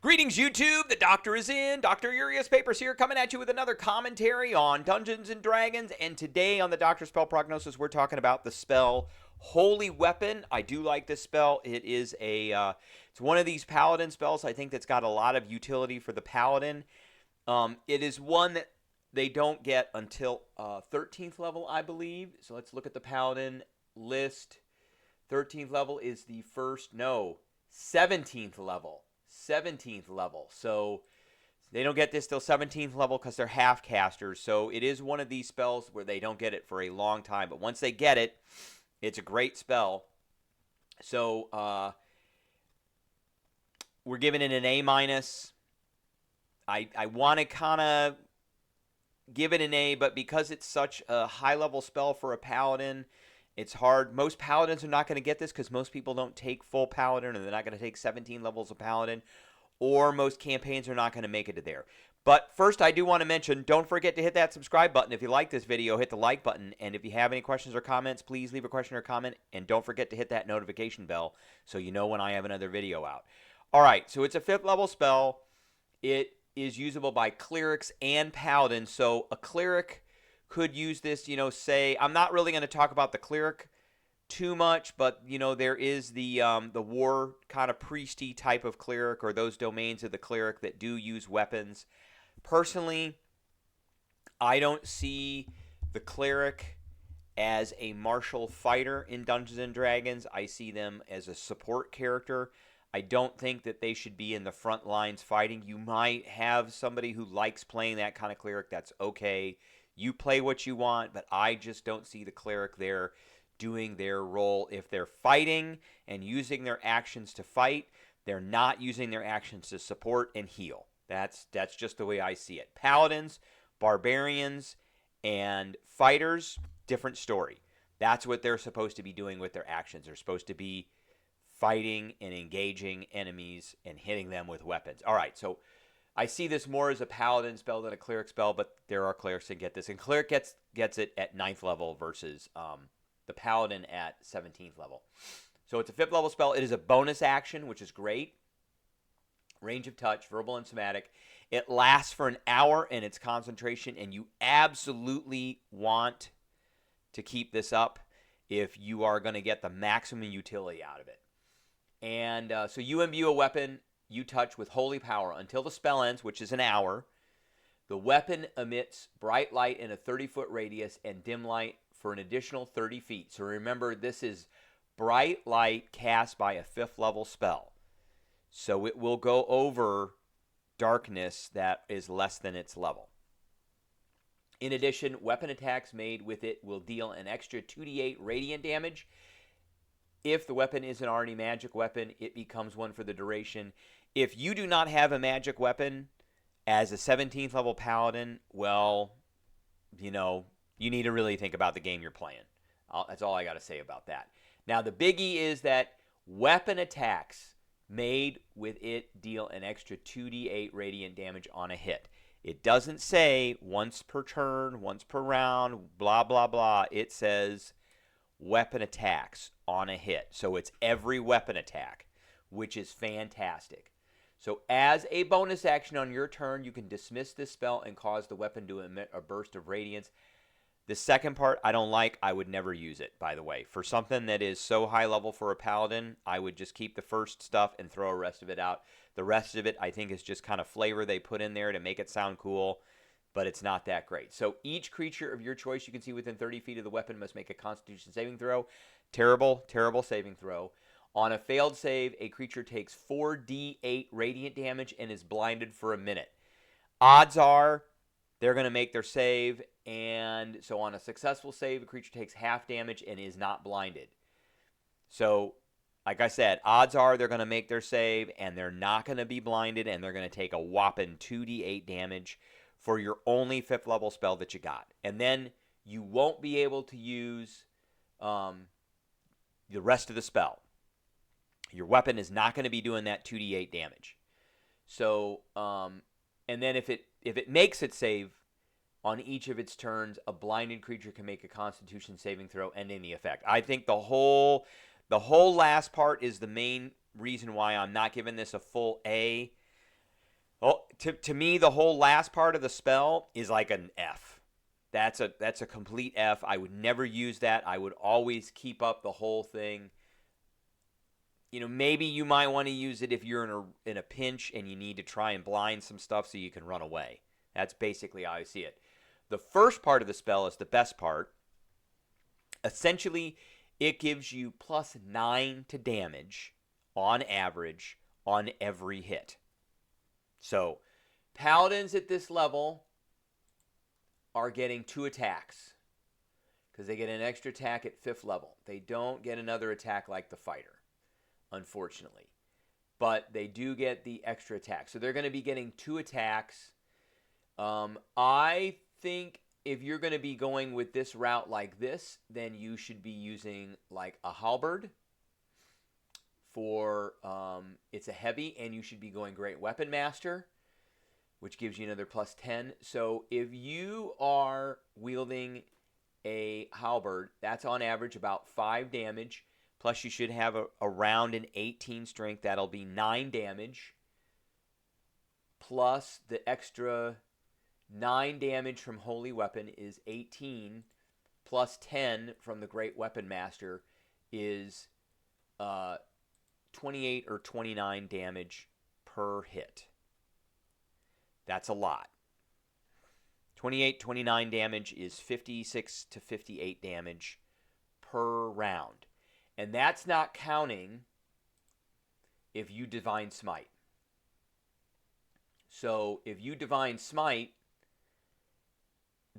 Greetings, YouTube. The doctor is in. Dr. Urias Papers here, coming at you with another commentary on Dungeons and Dragons. And today on the Doctor Spell Prognosis, we're talking about the spell Holy Weapon. I do like this spell. It is it's one of these Paladin spells. I think that's got a lot of utility for the Paladin. It is one that they don't get until 13th level, I believe. So let's look at the Paladin list. 13th level is the first, no, 17th level. 17th level. So they don't get this till 17th level because they're half casters. So it is one of these spells where they don't get it for a long time. But once they get it, it's a great spell. So we're giving it an A-. I want to kind of give it an A, but because it's such a high-level spell for a Paladin, it's hard. Most Paladins are not going to get this because most people don't take full Paladin, and they're not going to take 17 levels of Paladin, or most campaigns are not going to make it to there. But first, I do want to mention, don't forget to hit that subscribe button. If you like this video, hit the like button. And if you have any questions or comments, please leave a question or comment. And don't forget to hit that notification bell so you know when I have another video out. All right, so it's a 5th level spell. It is usable by clerics and paladins. So a cleric could use this, say, I'm not really going to talk about the cleric too much, but, there is the war kind of priesty type of cleric, or those domains of the cleric that do use weapons. Personally, I don't see the cleric as a martial fighter in Dungeons and Dragons. I see them as a support character. I don't think that they should be in the front lines fighting. You might have somebody who likes playing that kind of cleric. That's okay. You play what you want, but I just don't see the cleric there doing their role. If they're fighting and using their actions to fight, they're not using their actions to support and heal. That's just the way I see it. Paladins, barbarians, and fighters, different story. That's what they're supposed to be doing with their actions. They're supposed to be fighting and engaging enemies and hitting them with weapons. All right, so I see this more as a paladin spell than a cleric spell, but there are clerics that get this. And cleric gets it at 9th level versus the paladin at 17th level. So it's a 5th level spell. It is a bonus action, which is great. Range of touch, verbal and somatic. It lasts for an hour in its concentration, and you absolutely want to keep this up if you are going to get the maximum utility out of it. And so you imbue a weapon you touch with holy power until the spell ends, which is an hour. The weapon emits bright light in a 30-foot radius and dim light for an additional 30 feet. So remember, this is bright light cast by a 5th level spell. So it will go over darkness that is less than its level. In addition, weapon attacks made with it will deal an extra 2d8 radiant damage. If the weapon isn't already a magic weapon, it becomes one for the duration. If you do not have a magic weapon as a 17th level paladin, well, you need to really think about the game you're playing. That's all I got to say about that. Now, the biggie is that weapon attacks made with it deal an extra 2d8 radiant damage on a hit. It doesn't say once per turn, once per round, blah, blah, blah. It says weapon attacks on a hit. So it's every weapon attack, which is fantastic. So as a bonus action on your turn, you can dismiss this spell and cause the weapon to emit a burst of radiance. The second part I don't like. I would never use it, by the way. For something that is so high level for a paladin, I would just keep the first stuff and throw the rest of it out. The rest of it, I think, is just kind of flavor they put in there to make it sound cool, but it's not that great. So each creature of your choice you can see within 30 feet of the weapon must make a Constitution saving throw. Terrible, terrible saving throw. On a failed save, a creature takes 4d8 radiant damage and is blinded for a minute. Odds are they're going to make their save, and so on a successful save, a creature takes half damage and is not blinded. So, like I said, odds are they're going to make their save, and they're not going to be blinded, and they're going to take a whopping 2d8 damage for your only 5th level spell that you got. And then you won't be able to use the rest of the spell. Your weapon is not going to be doing that 2d8 damage. So, and then if it makes its save on each of its turns, a blinded creature can make a Constitution saving throw, ending the effect. I think the whole last part is the main reason why I'm not giving this a full A. Oh, to me, the whole last part of the spell is like an F. That's a complete F. I would never use that. I would always keep up the whole thing. Maybe you might want to use it if you're in a pinch and you need to try and blind some stuff so you can run away. That's basically how I see it. The first part of the spell is the best part. Essentially, it gives you +9 to damage on average on every hit. So, Paladins at this level are getting 2 attacks because they get an extra attack at 5th level. They don't get another attack like the fighter, unfortunately. But they do get the extra attack. So they're going to be getting 2 attacks. I think if you're going to be going with this route like this, then you should be using like a halberd for it's a heavy, and you should be going Great Weapon Master, which gives you another +10. So if you are wielding a halberd, that's on average about 5 damage. Plus you should have around an 18 strength. That'll be 9 damage. Plus the extra 9 damage from Holy Weapon is 18. Plus 10 from the Great Weapon Master is 28 or 29 damage per hit. That's a lot. 28, 29 damage is 56 to 58 damage per round. And that's not counting if you Divine Smite. So if you Divine Smite,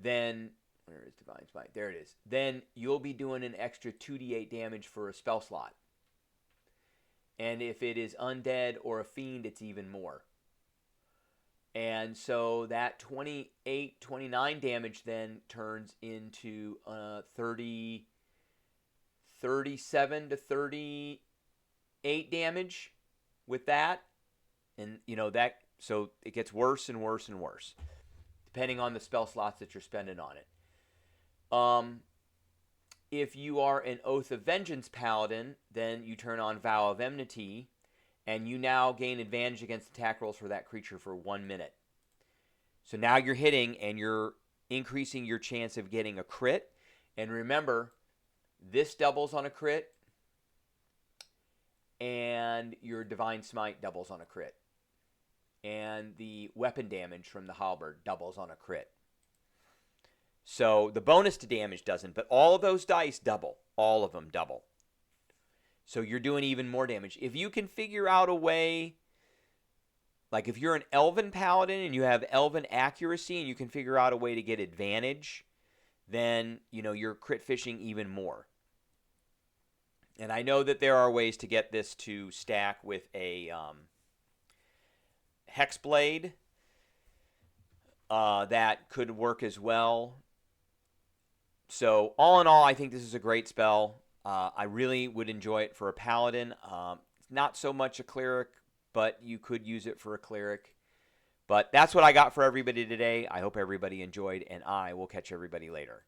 then, where is Divine Smite? There it is. Then you'll be doing an extra 2d8 damage for a spell slot. And if it is undead or a fiend, it's even more. And so that 28, 29 damage then turns into 37 to 38 damage with that. And, that, so it gets worse and worse and worse, depending on the spell slots that you're spending on it. If you are an Oath of Vengeance Paladin, then you turn on Vow of Enmity, and you now gain advantage against attack rolls for that creature for 1 minute. So now you're hitting, and you're increasing your chance of getting a crit. And remember, this doubles on a crit, and your Divine Smite doubles on a crit. And the weapon damage from the halberd doubles on a crit. So the bonus to damage doesn't, but all of those dice double. All of them double. So you're doing even more damage. If you can figure out a way, like if you're an Elven Paladin and you have Elven accuracy and you can figure out a way to get advantage, then, you're crit fishing even more. And I know that there are ways to get this to stack with a Hexblade that could work as well. So all in all, I think this is a great spell. I really would enjoy it for a Paladin. Not so much a Cleric, but you could use it for a Cleric. But that's what I got for everybody today. I hope everybody enjoyed, and I will catch everybody later.